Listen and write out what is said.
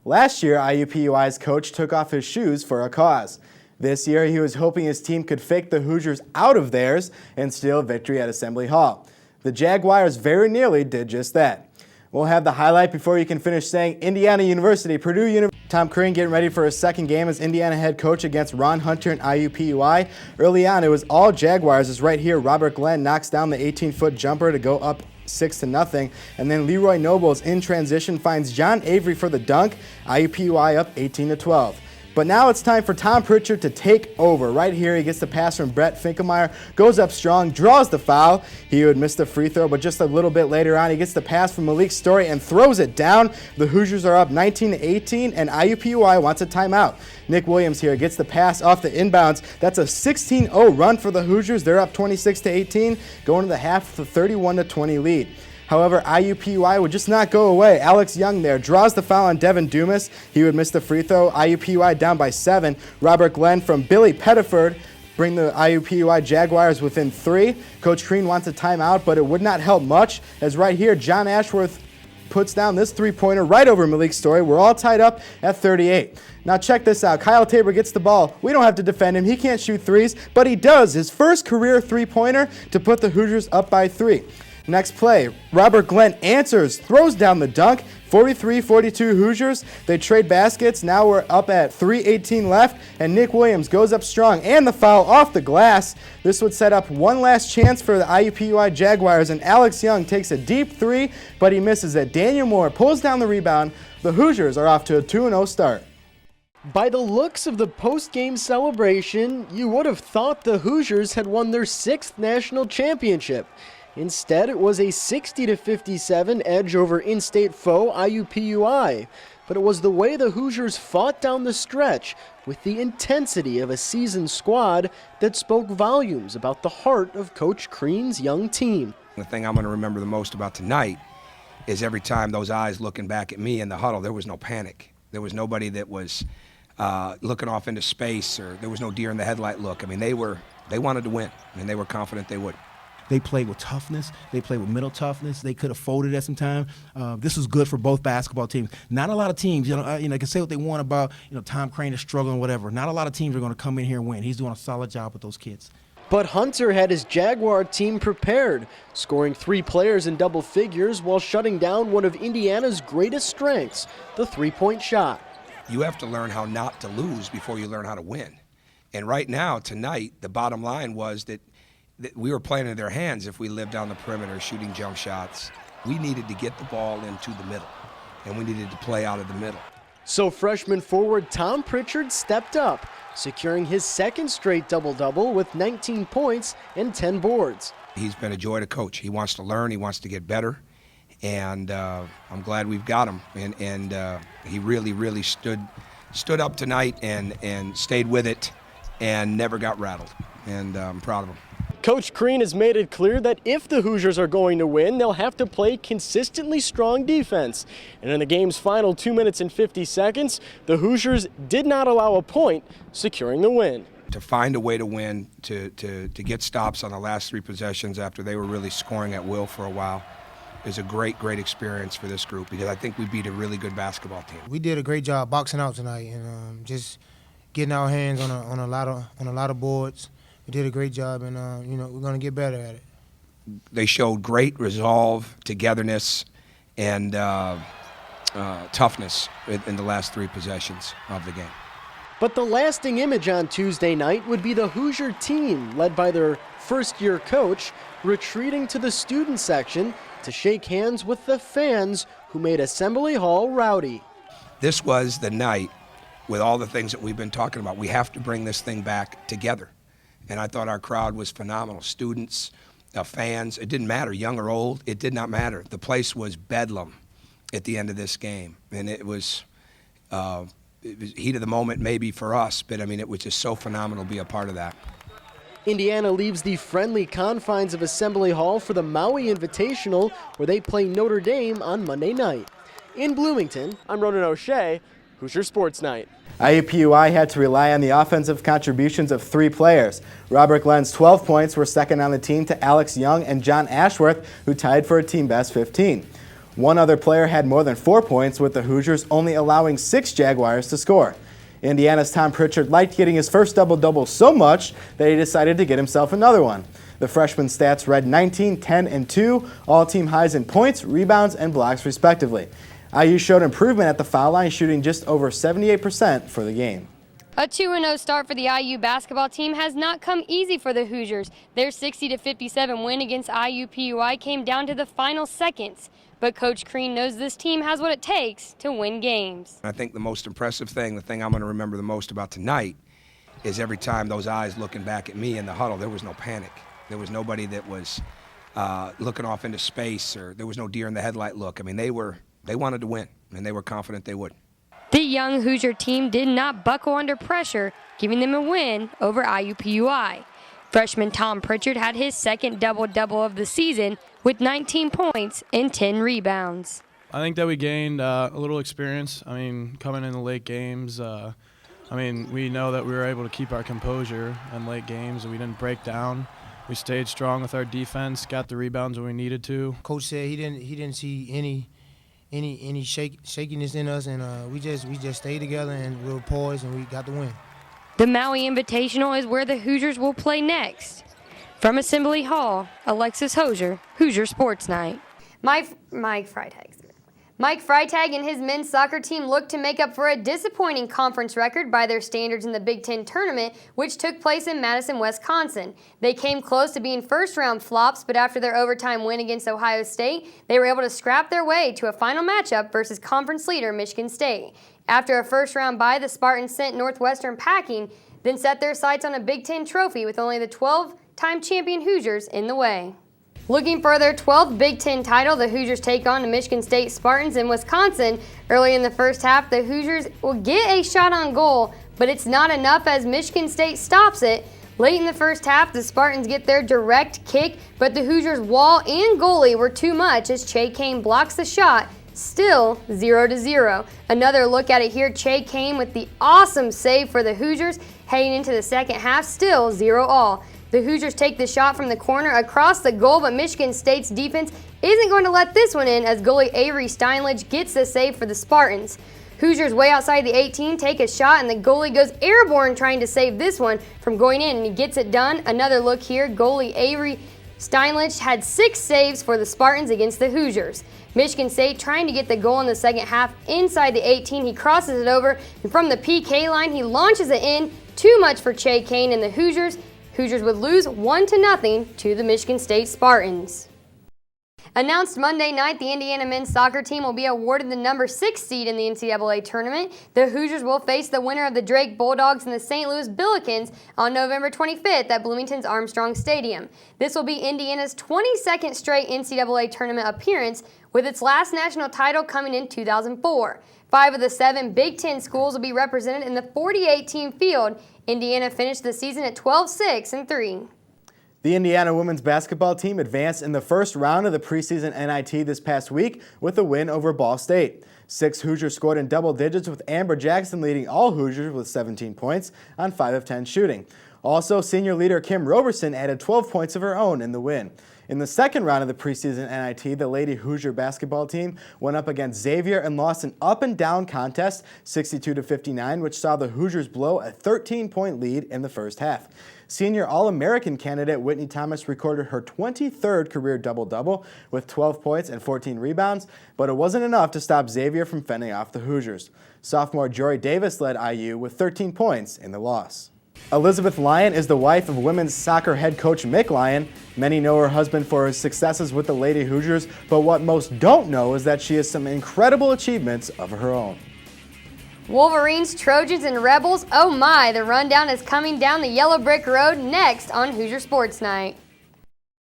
Last year, IUPUI's coach took off his shoes for a cause. This year, he was hoping his team could fake the Hoosiers out of theirs and steal victory at Assembly Hall. The Jaguars very nearly did just that. We'll have the highlight before you can finish saying Indiana University, Purdue University. Tom Crean getting ready for his second game as Indiana head coach against Ron Hunter and IUPUI. Early on, it was all Jaguars as right here, Robert Glenn knocks down the 18-foot jumper to go up 6-0. And then Leroy Nobles in transition finds John Avery for the dunk. IUPUI up 18-12. But now it's time for Tom Pritchard to take over. Right here, he gets the pass from Brett Finkelmeyer, goes up strong, draws the foul. He would miss the free throw, but just a little bit later on, he gets the pass from Malik Story and throws it down. The Hoosiers are up 19-18, and IUPUI wants a timeout. Nick Williams here gets the pass off the inbounds. That's a 16-0 run for the Hoosiers. They're up 26-18, going to the half with a 31-20 lead. However, IUPUI would just not go away. Alex Young there draws the foul on Devin Dumas. He would miss the free throw. IUPUI down by 7. Robert Glenn from Billy Pettiford bring the IUPUI Jaguars within 3. Coach Crean wants a timeout, but it would not help much, as right here, John Ashworth puts down this three-pointer right over Malik Story. We're all tied up at 38. Now check this out. Kyle Tabor gets the ball. We don't have to defend him. He can't shoot threes, but he does. His first career three-pointer to put the Hoosiers up by 3. Next play, Robert Glenn answers, throws down the dunk, 43-42 Hoosiers. They trade baskets. Now we're up at 3:18 left, and Nick Williams goes up strong, and the foul off the glass. This would set up one last chance for the IUPUI Jaguars, and Alex Young takes a deep three, but he misses it. Daniel Moore pulls down the rebound. The Hoosiers are off to a 2-0 start. By the looks of the post-game celebration, you would have thought the Hoosiers had won their 6th national championship. Instead, it was a 60-57 edge over in-state foe IUPUI. But it was the way the Hoosiers fought down the stretch with the intensity of a seasoned squad that spoke volumes about the heart of Coach Crean's young team. The thing I'm going to remember the most about tonight is every time those eyes looking back at me in the huddle, there was no panic. There was nobody that was looking off into space, or there was no deer in the headlight look. I mean, they wanted to win, and they were confident they would. They played with toughness. They played with mental toughness. They could have folded at some time. This was good for both basketball teams. Not a lot of teams, they can say what they want about, Tom Crean is struggling, whatever. Not a lot of teams are going to come in here and win. He's doing a solid job with those kids. But Hunter had his Jaguar team prepared, scoring 3 players in double figures while shutting down one of Indiana's greatest strengths, the three-point shot. You have to learn how not to lose before you learn how to win. And right now, tonight, the bottom line was that we were playing in their hands if we lived down the perimeter shooting jump shots. We needed to get the ball into the middle, and we needed to play out of the middle. So freshman forward Tom Pritchard stepped up, securing his 2nd straight double-double with 19 points and 10 boards. He's been a joy to coach. He wants to learn. He wants to get better, and I'm glad we've got him. And he really stood up tonight and stayed with it and never got rattled, and I'm proud of him. Coach Crean has made it clear that if the Hoosiers are going to win, they'll have to play consistently strong defense. And in the game's final 2 minutes and 50 seconds, the Hoosiers did not allow a point, securing the win. To find a way to win, to get stops on the last 3 possessions after they were really scoring at will for a while, is a great experience for this group, because I think we beat a really good basketball team. We did a great job boxing out tonight, and just getting our hands on a lot of boards. We did a great job, and we're going to get better at it. They showed great resolve, togetherness, and toughness in the last 3 possessions of the game. But the lasting image on Tuesday night would be the Hoosier team, led by their first-year coach, retreating to the student section to shake hands with the fans who made Assembly Hall rowdy. This was the night, with all the things that we've been talking about. We have to bring this thing back together. And I thought our crowd was phenomenal. Students, fans, it didn't matter, young or old, it did not matter. The place was bedlam at the end of this game. And it was heat of the moment maybe for us, but I mean, it was just so phenomenal to be a part of that. Indiana leaves the friendly confines of Assembly Hall for the Maui Invitational, where they play Notre Dame on Monday night. In Bloomington, I'm Ronan O'Shea, Hoosier Sports Night. IUPUI had to rely on the offensive contributions of 3 players. Robert Glenn's 12 points were second on the team to Alex Young and John Ashworth, who tied for a team best 15. One other player had more than 4 points, with the Hoosiers only allowing 6 Jaguars to score. Indiana's Tom Pritchard liked getting his first double-double so much that he decided to get himself another one. The freshman's stats read 19, 10, and 2, all team highs in points, rebounds, and blocks respectively. IU showed improvement at the foul line, shooting just over 78% for the game. A 2-0 start for the IU basketball team has not come easy for the Hoosiers. Their 60-57 win against IUPUI came down to the final seconds. But Coach Crean knows this team has what it takes to win games. I think the most impressive thing, the thing I'm going to remember the most about tonight, is every time those eyes looking back at me in the huddle, there was no panic. There was nobody that was looking off into space, or there was no deer in the headlight look. I mean, they wanted to win, and they were confident they would. The young Hoosier team did not buckle under pressure, giving them a win over IUPUI. Freshman Tom Pritchard had his second double-double of the season with 19 points and 10 rebounds. I think that we gained a little experience. I mean, coming in the late games, we know that we were able to keep our composure in late games, and we didn't break down. We stayed strong with our defense, got the rebounds when we needed to. Coach said he didn't see any shakiness in us, and we just stayed together and we were poised and we got the win. The Maui Invitational is where the Hoosiers will play next. From Assembly Hall, Alexis, Hosier, Hoosier Sports Night. Mike Freitag and his men's soccer team looked to make up for a disappointing conference record by their standards in the Big Ten tournament, which took place in Madison, Wisconsin. They came close to being first-round flops, but after their overtime win against Ohio State, they were able to scrap their way to a final matchup versus conference leader Michigan State. After a first-round bye, the Spartans sent Northwestern packing, then set their sights on a Big Ten trophy with only the 12-time champion Hoosiers in the way. Looking for their 12th Big Ten title, the Hoosiers take on the Michigan State Spartans in Wisconsin. Early in the first half, the Hoosiers will get a shot on goal, but it's not enough as Michigan State stops it. Late in the first half, the Spartans get their direct kick, but the Hoosiers' wall and goalie were too much as Che Kane blocks the shot. Still 0-0. Another look at it here, Che Kane with the awesome save for the Hoosiers. Heading into the second half, still 0-0. The Hoosiers take the shot from the corner across the goal, but Michigan State's defense isn't going to let this one in as goalie Avery Steinlich gets the save for the Spartans. Hoosiers way outside the 18 take a shot, and the goalie goes airborne trying to save this one from going in, and he gets it done. Another look here, goalie Avery Steinlich had 6 saves for the Spartans against the Hoosiers. Michigan State trying to get the goal in the second half inside the 18. He crosses it over, and from the PK line, he launches it in. Too much for Che Kane and the Hoosiers. Hoosiers would lose 1-0 to the Michigan State Spartans. Announced Monday night, the Indiana men's soccer team will be awarded the number 6 seed in the NCAA tournament. The Hoosiers will face the winner of the Drake Bulldogs and the St. Louis Billikens on November 25th at Bloomington's Armstrong Stadium. This will be Indiana's 22nd straight NCAA tournament appearance, with its last national title coming in 2004. 5 of the 7 Big Ten schools will be represented in the 48-team field. Indiana finished the season at 12-6-3. The Indiana women's basketball team advanced in the first round of the preseason NIT this past week with a win over Ball State. 6 Hoosiers scored in double digits, with Amber Jackson leading all Hoosiers with 17 points on 5 of 10 shooting. Also, senior leader Kim Roberson added 12 points of her own in the win. In the second round of the preseason NIT, the Lady Hoosier basketball team went up against Xavier and lost an up-and-down contest, 62-59, which saw the Hoosiers blow a 13-point lead in the first half. Senior All-American candidate Whitney Thomas recorded her 23rd career double-double with 12 points and 14 rebounds, but it wasn't enough to stop Xavier from fending off the Hoosiers. Sophomore Jory Davis led IU with 13 points in the loss. Elizabeth Lyon is the wife of women's soccer head coach Mick Lyon. Many know her husband for his successes with the Lady Hoosiers, but what most don't know is that she has some incredible achievements of her own. Wolverines, Trojans, and Rebels, oh my, the rundown is coming down the yellow brick road next on Hoosier Sports Night.